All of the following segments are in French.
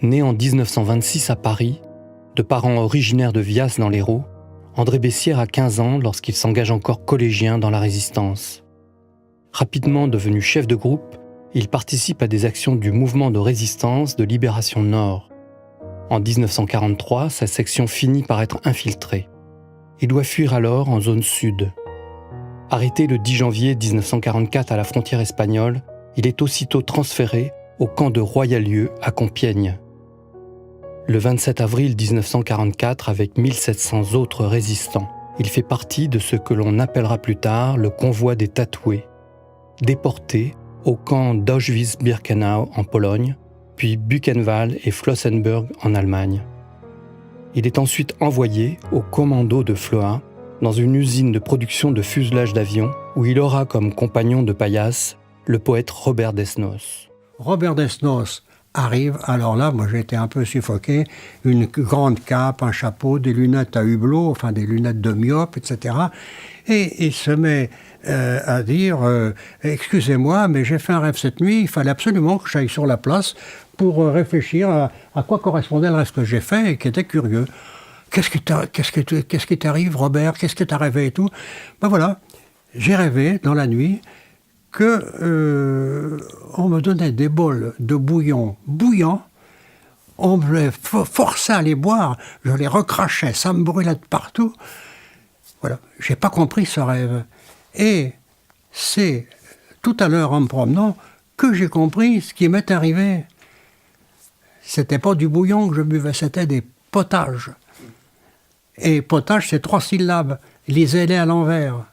Né en 1926 à Paris, de parents originaires de Vias dans l'Hérault, André Bessières a 15 ans lorsqu'il s'engage encore collégien dans la Résistance. Rapidement devenu chef de groupe, il participe à des actions du mouvement de résistance de Libération Nord. En 1943, sa section finit par être infiltrée. Il doit fuir alors en zone sud. Arrêté le 10 janvier 1944 à la frontière espagnole, il est aussitôt transféré au camp de Royalieu à Compiègne. Le 27 avril 1944, avec 1700 autres résistants, il fait partie de ce que l'on appellera plus tard le convoi des tatoués, déporté au camp d'Auschwitz-Birkenau en Pologne, puis Buchenwald et Flossenbürg en Allemagne. Il est ensuite envoyé au commando de Floa, dans une usine de production de fuselage d'avions, où il aura comme compagnon de paillasse le poète Robert Desnos. Robert Desnos arrive, alors là, moi j'ai été un peu suffoqué, une grande cape, un chapeau, des lunettes à hublot, enfin des lunettes de myope, etc. Et il se met à dire « Excusez-moi, mais j'ai fait un rêve cette nuit, il fallait absolument que j'aille sur la place pour réfléchir à quoi correspondait le rêve que j'ai fait et qui était curieux. Qu'est-ce qui t'arrive, Robert? Qu'est-ce que t'as rêvé et tout ?» Ben voilà, j'ai rêvé dans la nuit que on me donnait des bols de bouillon bouillant, on me les forçait à les boire, je les recrachais, ça me brûlait de partout. Voilà, j'ai pas compris ce rêve. Et c'est tout à l'heure en me promenant que j'ai compris ce qui m'est arrivé. C'était pas du bouillon que je buvais, c'était des potages. Et potage, c'est 3 syllabes. Lisez-les à l'envers.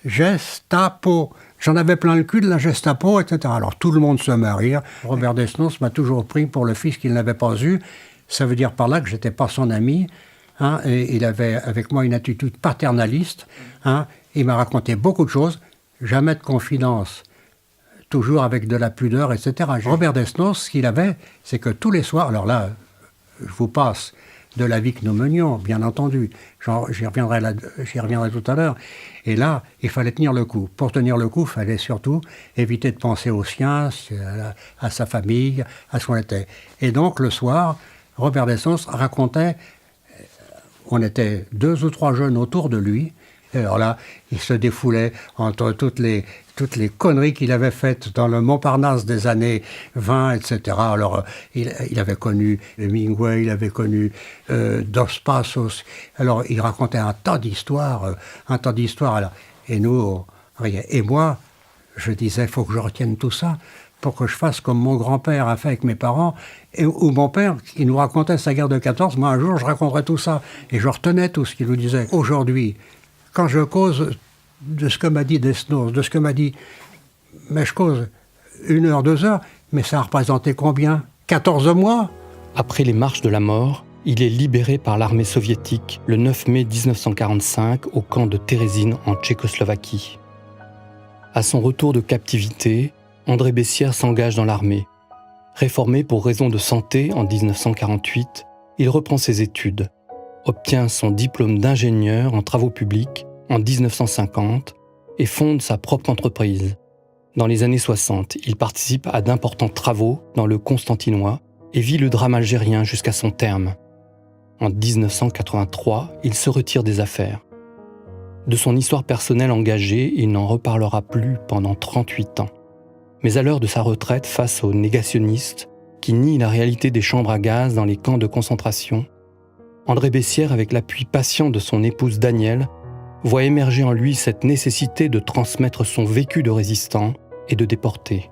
Gestapo. J'en avais plein le cul de la Gestapo, etc. Alors tout le monde se met à rire. Robert Desnos m'a toujours pris pour le fils qu'il n'avait pas eu. Ça veut dire par là que j'étais pas son ami. Hein, et il avait avec moi une attitude paternaliste. Hein, il m'a raconté beaucoup de choses. Jamais de confidence. Toujours avec de la pudeur, etc. Robert Desnos, ce qu'il avait, c'est que tous les soirs... Alors là, je vous passe de la vie que nous menions, bien entendu. J'y reviendrai tout à l'heure. Et là, il fallait tenir le coup. Pour tenir le coup, il fallait surtout éviter de penser aux siens, à sa famille, à ce qu'on était. Et donc, le soir, Robert Desnos racontait, on était 2 ou 3 jeunes autour de lui, et alors là, il se défoulait entre toutes les conneries qu'il avait faites dans le Montparnasse des années 20, etc. Alors, il avait connu Hemingway, il avait connu Dos Passos. Alors, il racontait un tas d'histoires. Alors. Et nous, et moi, je disais, il faut que je retienne tout ça pour que je fasse comme mon grand-père a fait avec mes parents, ou mon père, qui nous racontait sa guerre de 14. Moi, un jour, je raconterais tout ça. Et je retenais tout ce qu'il nous disait. Aujourd'hui, quand je cause de ce que m'a dit Desnos, de ce que m'a dit... Mais je cause 1 heure, 2 heures, mais ça a représenté combien? 14 mois? Après les marches de la mort, il est libéré par l'armée soviétique le 9 mai 1945 au camp de Terezín en Tchécoslovaquie. À son retour de captivité, André Bessières s'engage dans l'armée. Réformé pour raison de santé en 1948, il reprend ses études, obtient son diplôme d'ingénieur en travaux publics en 1950 et fonde sa propre entreprise. Dans les années 60, il participe à d'importants travaux dans le Constantinois et vit le drame algérien jusqu'à son terme. En 1983, il se retire des affaires. De son histoire personnelle engagée, il n'en reparlera plus pendant 38 ans. Mais à l'heure de sa retraite face aux négationnistes qui nient la réalité des chambres à gaz dans les camps de concentration, André Bessières, avec l'appui patient de son épouse Danielle, voit émerger en lui cette nécessité de transmettre son vécu de résistant et de déporté.